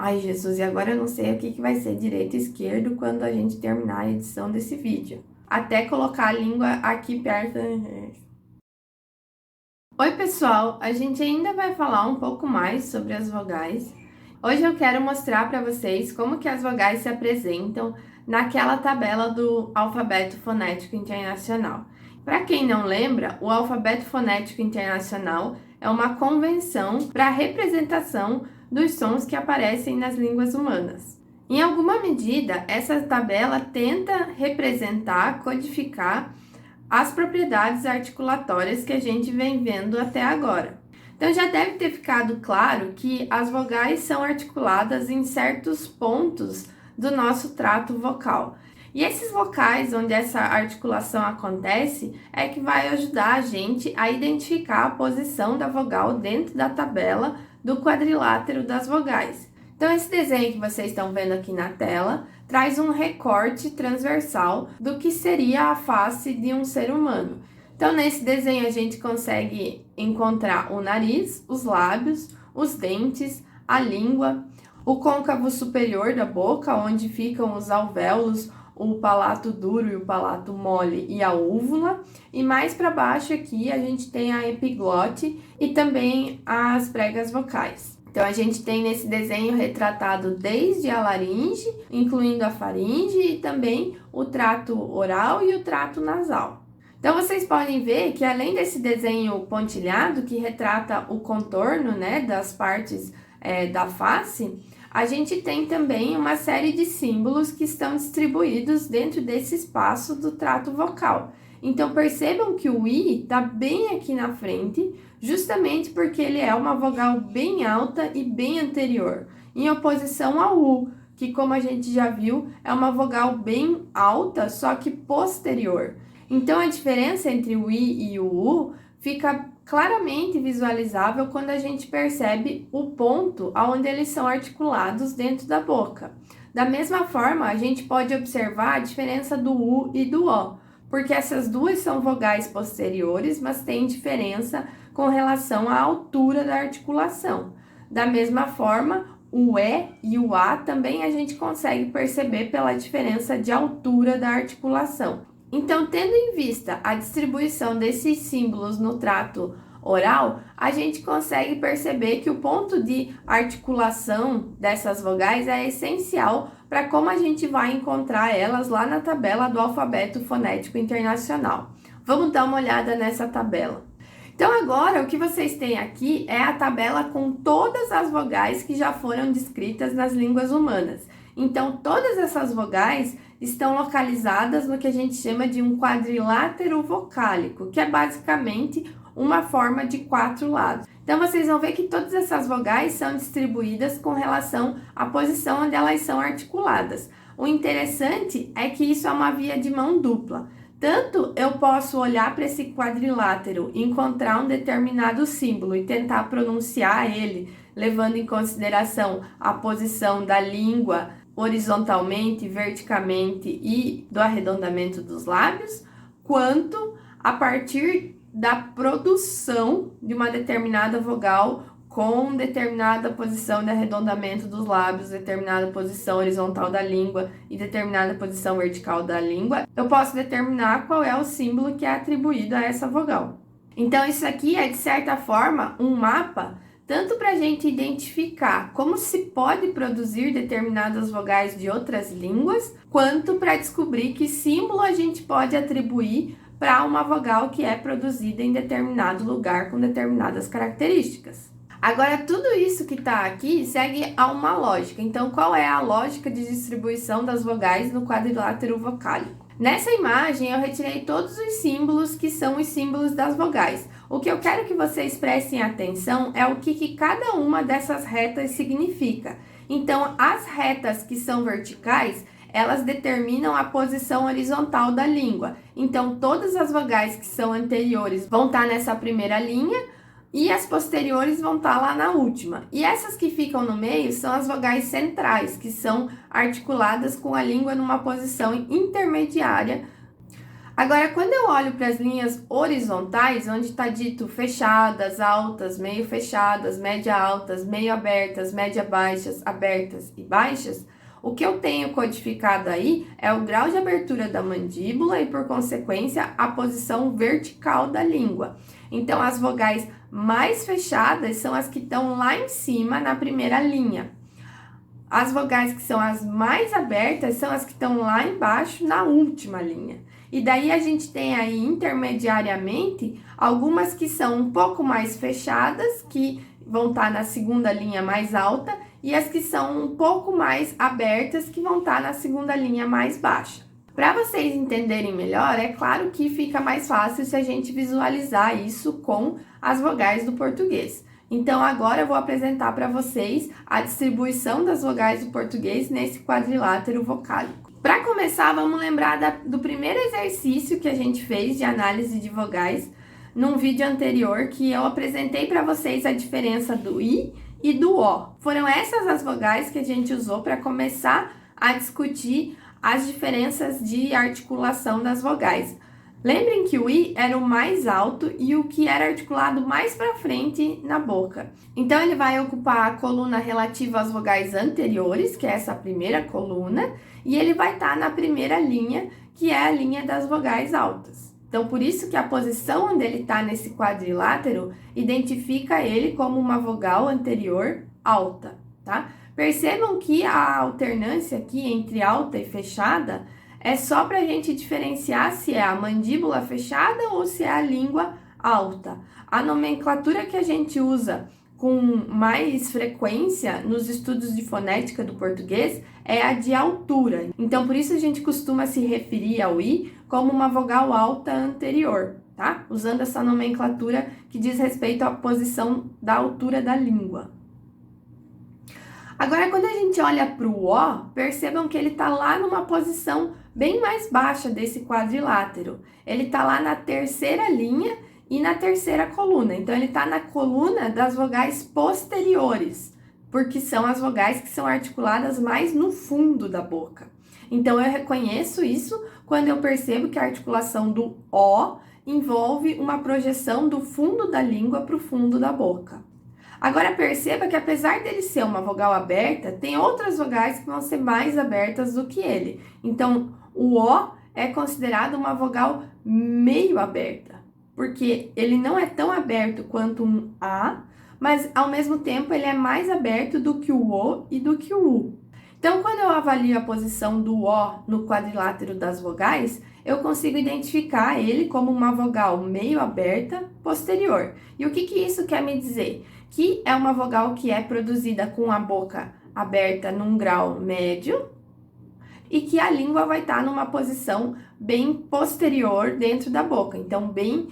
Ai, Jesus, e agora eu não sei o que vai ser direito e esquerdo quando a gente terminar a edição desse vídeo. Até colocar a língua aqui perto. Oi, pessoal! A gente ainda vai falar um pouco mais sobre as vogais. Hoje eu quero mostrar para vocês como que as vogais se apresentam naquela tabela do Alfabeto Fonético Internacional. Para quem não lembra, o Alfabeto Fonético Internacional é uma convenção para a representação dos sons que aparecem nas línguas humanas. Em alguma medida, essa tabela tenta representar, codificar as propriedades articulatórias que a gente vem vendo até agora. Então já deve ter ficado claro que as vogais são articuladas em certos pontos do nosso trato vocal. E esses vocais onde essa articulação acontece é que vai ajudar a gente a identificar a posição da vogal dentro da tabela do quadrilátero das vogais. Então esse desenho que vocês estão vendo aqui na tela traz um recorte transversal do que seria a face de um ser humano. Então nesse desenho a gente consegue encontrar o nariz, os lábios, os dentes, a língua, o côncavo superior da boca, onde ficam os alvéolos, o palato duro e o palato mole e a úvula, e mais para baixo aqui a gente tem a epiglote e também as pregas vocais. Então a gente tem nesse desenho retratado desde a laringe, incluindo a faringe e também o trato oral e o trato nasal. Então vocês podem ver que além desse desenho pontilhado que retrata o contorno, das partes da face, a gente tem também uma série de símbolos que estão distribuídos dentro desse espaço do trato vocal. Então percebam que o I está bem aqui na frente, justamente porque ele é uma vogal bem alta e bem anterior, em oposição ao U, que como a gente já viu, é uma vogal bem alta, só que posterior. Então a diferença entre o I e o U fica claramente visualizável quando a gente percebe o ponto onde eles são articulados dentro da boca. Da mesma forma, a gente pode observar a diferença do U e do O, porque essas duas são vogais posteriores, mas têm diferença com relação à altura da articulação. Da mesma forma, o E e o A também a gente consegue perceber pela diferença de altura da articulação. Então, tendo em vista a distribuição desses símbolos no trato oral, a gente consegue perceber que o ponto de articulação dessas vogais é essencial para como a gente vai encontrar elas lá na tabela do Alfabeto Fonético Internacional. Vamos dar uma olhada nessa tabela. Então agora o que vocês têm aqui é a tabela com todas as vogais que já foram descritas nas línguas humanas. Então todas essas vogais estão localizadas no que a gente chama de um quadrilátero vocálico, que é basicamente uma forma de 4 lados. Então vocês vão ver que todas essas vogais são distribuídas com relação à posição onde elas são articuladas. O interessante é que isso é uma via de mão dupla. Tanto eu posso olhar para esse quadrilátero, encontrar um determinado símbolo e tentar pronunciar ele, levando em consideração a posição da língua horizontalmente, verticalmente e do arredondamento dos lábios, quanto a partir da produção de uma determinada vogal com determinada posição de arredondamento dos lábios, determinada posição horizontal da língua e determinada posição vertical da língua, eu posso determinar qual é o símbolo que é atribuído a essa vogal. Então isso aqui é, de certa forma, um mapa tanto para a gente identificar como se pode produzir determinadas vogais de outras línguas, quanto para descobrir que símbolo a gente pode atribuir para uma vogal que é produzida em determinado lugar com determinadas características. Agora, tudo isso que está aqui segue a uma lógica. Então, qual é a lógica de distribuição das vogais no quadrilátero vocálico? Nessa imagem, eu retirei todos os símbolos que são os símbolos das vogais. O que eu quero que vocês prestem atenção é o que cada uma dessas retas significa. Então, as retas que são verticais, elas determinam a posição horizontal da língua. Então, todas as vogais que são anteriores vão estar nessa primeira linha e as posteriores vão estar lá na última. E essas que ficam no meio são as vogais centrais, que são articuladas com a língua numa posição intermediária. Agora, quando eu olho para as linhas horizontais, onde está dito fechadas, altas, meio fechadas, média altas, meio abertas, média baixas, abertas e baixas, o que eu tenho codificado aí é o grau de abertura da mandíbula e, por consequência, a posição vertical da língua. Então, as vogais mais fechadas são as que estão lá em cima, na primeira linha. As vogais que são as mais abertas são as que estão lá embaixo, na última linha. E daí a gente tem aí, intermediariamente, algumas que são um pouco mais fechadas, que vão estar na segunda linha mais alta, e as que são um pouco mais abertas, que vão estar na segunda linha mais baixa. Para vocês entenderem melhor, é claro que fica mais fácil se a gente visualizar isso com as vogais do português. Então, agora eu vou apresentar para vocês a distribuição das vogais do português nesse quadrilátero vocálico. Para começar, vamos lembrar do primeiro exercício que a gente fez de análise de vogais num vídeo anterior, que eu apresentei para vocês a diferença do I e do O. Foram essas as vogais que a gente usou para começar a discutir as diferenças de articulação das vogais. Lembrem que o I era o mais alto e o que era articulado mais para frente na boca. Então, ele vai ocupar a coluna relativa às vogais anteriores, que é essa primeira coluna, e ele vai estar na primeira linha, que é a linha das vogais altas. Então, por isso que a posição onde ele está nesse quadrilátero identifica ele como uma vogal anterior alta, tá? Percebam que a alternância aqui entre alta e fechada é só para a gente diferenciar se é a mandíbula fechada ou se é a língua alta. A nomenclatura que a gente usa com mais frequência nos estudos de fonética do português é a de altura. Então, por isso a gente costuma se referir ao I como uma vogal alta anterior, tá? Usando essa nomenclatura que diz respeito à posição da altura da língua. Agora, quando a gente olha para o O, percebam que ele está lá numa posição bem mais baixa desse quadrilátero. Ele está lá na terceira linha e na terceira coluna. Então, ele está na coluna das vogais posteriores, porque são as vogais que são articuladas mais no fundo da boca. Então, eu reconheço isso quando eu percebo que a articulação do O envolve uma projeção do fundo da língua para o fundo da boca. Agora, perceba que apesar dele ser uma vogal aberta, tem outras vogais que vão ser mais abertas do que ele. Então, o O é considerado uma vogal meio aberta, porque ele não é tão aberto quanto um A, mas ao mesmo tempo ele é mais aberto do que o O e do que o U. Então, quando eu avalio a posição do O no quadrilátero das vogais, eu consigo identificar ele como uma vogal meio aberta posterior. E o que isso quer me dizer? Que é uma vogal que é produzida com a boca aberta num grau médio e que a língua vai estar numa posição bem posterior dentro da boca, então bem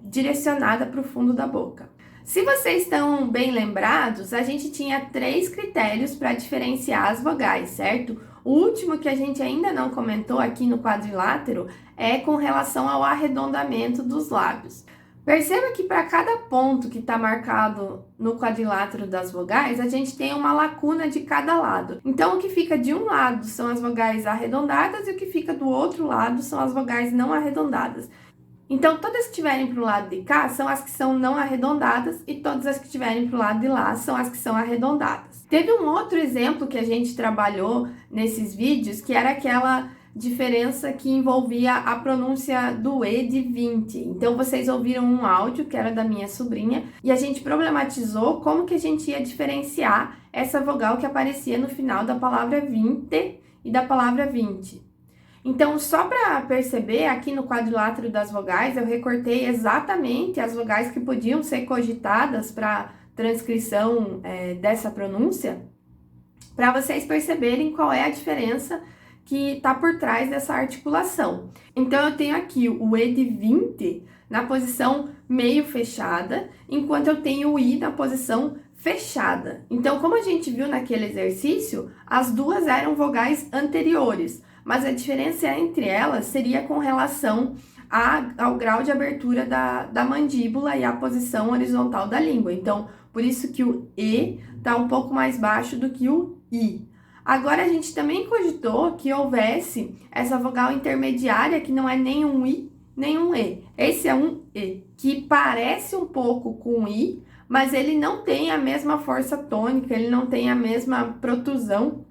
direcionada para o fundo da boca. Se vocês estão bem lembrados, a gente tinha 3 critérios para diferenciar as vogais, certo? O último que a gente ainda não comentou aqui no quadrilátero é com relação ao arredondamento dos lábios. Perceba que para cada ponto que está marcado no quadrilátero das vogais, a gente tem uma lacuna de cada lado. Então, o que fica de um lado são as vogais arredondadas e o que fica do outro lado são as vogais não arredondadas. Então, todas que estiverem para o lado de cá são as que são não arredondadas e todas as que estiverem para o lado de lá são as que são arredondadas. Teve um outro exemplo que a gente trabalhou nesses vídeos, que era aquela diferença que envolvia a pronúncia do E de 20. Então, vocês ouviram um áudio que era da minha sobrinha e a gente problematizou como que a gente ia diferenciar essa vogal que aparecia no final da palavra 20 e da palavra 20. Então, só para perceber, aqui no quadrilátero das vogais, eu recortei exatamente as vogais que podiam ser cogitadas para transcrição dessa pronúncia, para vocês perceberem qual é a diferença que está por trás dessa articulação. Então, eu tenho aqui o E de 20 na posição meio fechada, enquanto eu tenho o I na posição fechada. Então, como a gente viu naquele exercício, as duas eram vogais anteriores, mas a diferença entre elas seria com relação ao grau de abertura da mandíbula e a posição horizontal da língua. Então, por isso que o E está um pouco mais baixo do que o I. Agora, a gente também cogitou que houvesse essa vogal intermediária que não é nem um I, nem um E. Esse é um E, que parece um pouco com um I, mas ele não tem a mesma força tônica, ele não tem a mesma protusão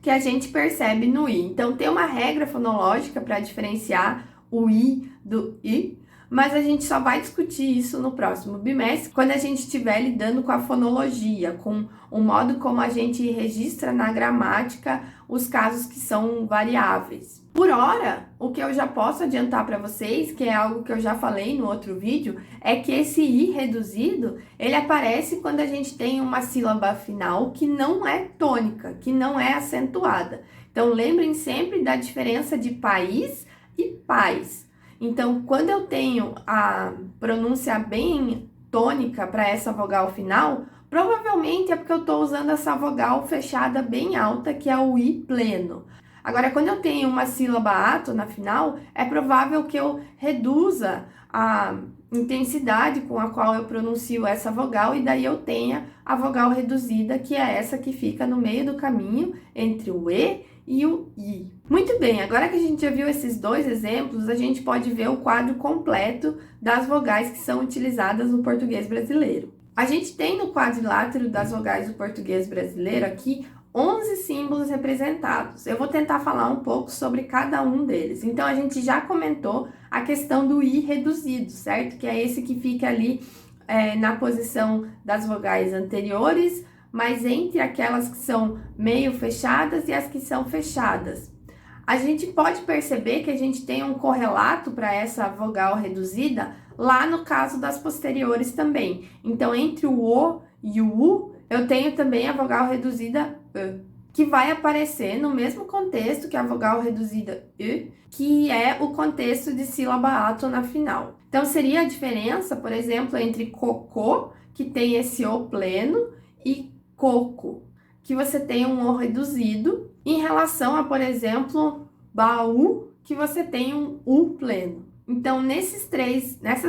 que a gente percebe no I. Então, tem uma regra fonológica para diferenciar o I do I, mas a gente só vai discutir isso no próximo bimestre, quando a gente estiver lidando com a fonologia, com o modo como a gente registra na gramática os casos que são variáveis. Por hora, o que eu já posso adiantar para vocês, que é algo que eu já falei no outro vídeo, é que esse I reduzido, ele aparece quando a gente tem uma sílaba final que não é tônica, que não é acentuada. Então, lembrem sempre da diferença de país e pais. Então, quando eu tenho a pronúncia bem tônica para essa vogal final, provavelmente é porque eu estou usando essa vogal fechada bem alta, que é o I pleno. Agora, quando eu tenho uma sílaba átona final, é provável que eu reduza a intensidade com a qual eu pronuncio essa vogal e daí eu tenha a vogal reduzida, que é essa que fica no meio do caminho entre o E e o I. Muito bem, agora que a gente já viu esses dois exemplos, a gente pode ver o quadro completo das vogais que são utilizadas no português brasileiro. A gente tem no quadrilátero das vogais do português brasileiro aqui 11 símbolos representados. Eu vou tentar falar um pouco sobre cada um deles. Então, a gente já comentou a questão do I reduzido, certo? Que é esse que fica ali na posição das vogais anteriores, mas entre aquelas que são meio fechadas e as que são fechadas. A gente pode perceber que a gente tem um correlato para essa vogal reduzida lá no caso das posteriores também. Então, entre o O e o U, eu tenho também a vogal reduzida E, que vai aparecer no mesmo contexto que a vogal reduzida E, que é o contexto de sílaba átona final. Então, seria a diferença, por exemplo, entre cocô, que tem esse O pleno, e coco, que você tem um O reduzido, em relação a, por exemplo, baú, que você tem um U pleno. Então, nessas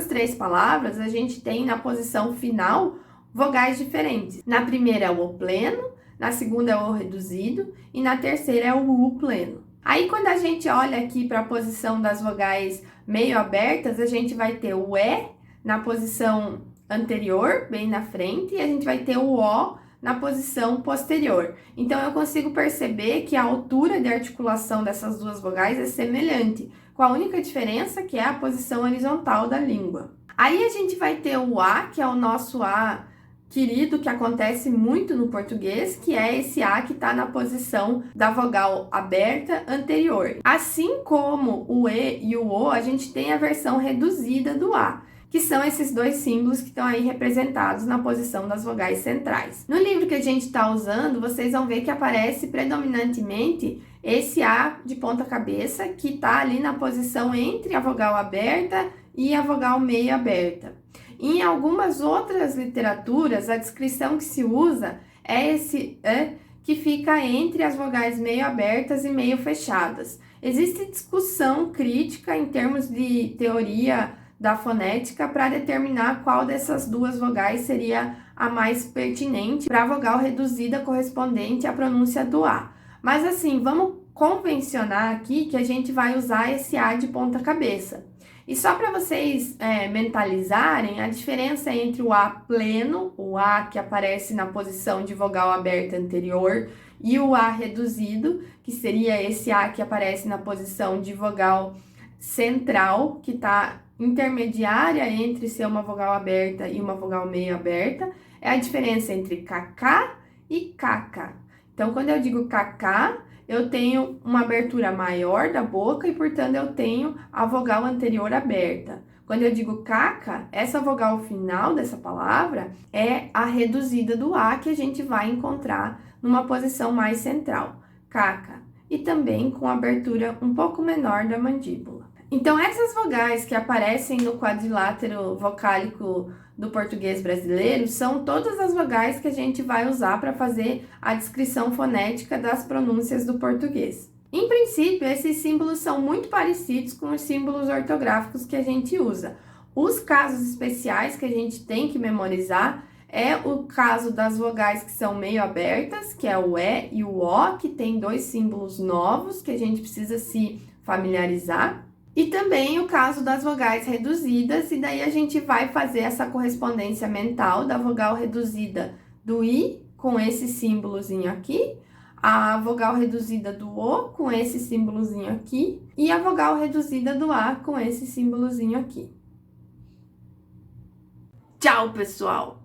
três palavras, a gente tem na posição final vogais diferentes. Na primeira é o O pleno, na segunda é o O reduzido e na terceira é o U pleno. Aí, quando a gente olha aqui para a posição das vogais meio abertas, a gente vai ter o E na posição anterior, bem na frente, e a gente vai ter o O na posição posterior. Então, eu consigo perceber que a altura de articulação dessas duas vogais é semelhante, com a única diferença que é a posição horizontal da língua. Aí, a gente vai ter o A, que é o nosso A querido, que acontece muito no português, que é esse A que está na posição da vogal aberta anterior. Assim como o E e o O, a gente tem a versão reduzida do A, que são esses dois símbolos que estão aí representados na posição das vogais centrais. No livro que a gente está usando, vocês vão ver que aparece predominantemente esse A de ponta cabeça, que está ali na posição entre a vogal aberta e a vogal meio aberta. Em algumas outras literaturas, a descrição que se usa é esse E que fica entre as vogais meio abertas e meio fechadas. Existe discussão crítica em termos de teoria da fonética para determinar qual dessas duas vogais seria a mais pertinente para a vogal reduzida correspondente à pronúncia do A. Mas assim, vamos convencionar aqui que a gente vai usar esse A de ponta cabeça. E só para vocês mentalizarem, a diferença entre o A pleno, o A que aparece na posição de vogal aberta anterior, e o A reduzido, que seria esse A que aparece na posição de vogal central, que está intermediária entre ser uma vogal aberta e uma vogal meio aberta, é a diferença entre KK e KK. Então, quando eu digo KK, eu tenho uma abertura maior da boca e, portanto, eu tenho a vogal anterior aberta. Quando eu digo KK, essa vogal final dessa palavra é a reduzida do A que a gente vai encontrar numa posição mais central, KK, e também com abertura um pouco menor da mandíbula. Então, essas vogais que aparecem no quadrilátero vocálico do português brasileiro são todas as vogais que a gente vai usar para fazer a descrição fonética das pronúncias do português. Em princípio, esses símbolos são muito parecidos com os símbolos ortográficos que a gente usa. Os casos especiais que a gente tem que memorizar É o caso das vogais que são meio abertas, que é o E e o O, que tem dois símbolos novos que a gente precisa se familiarizar. E também o caso das vogais reduzidas, e daí a gente vai fazer essa correspondência mental da vogal reduzida do I com esse símbolozinho aqui, a vogal reduzida do O com esse símbolozinho aqui, e a vogal reduzida do A com esse símbolozinho aqui. Tchau, pessoal!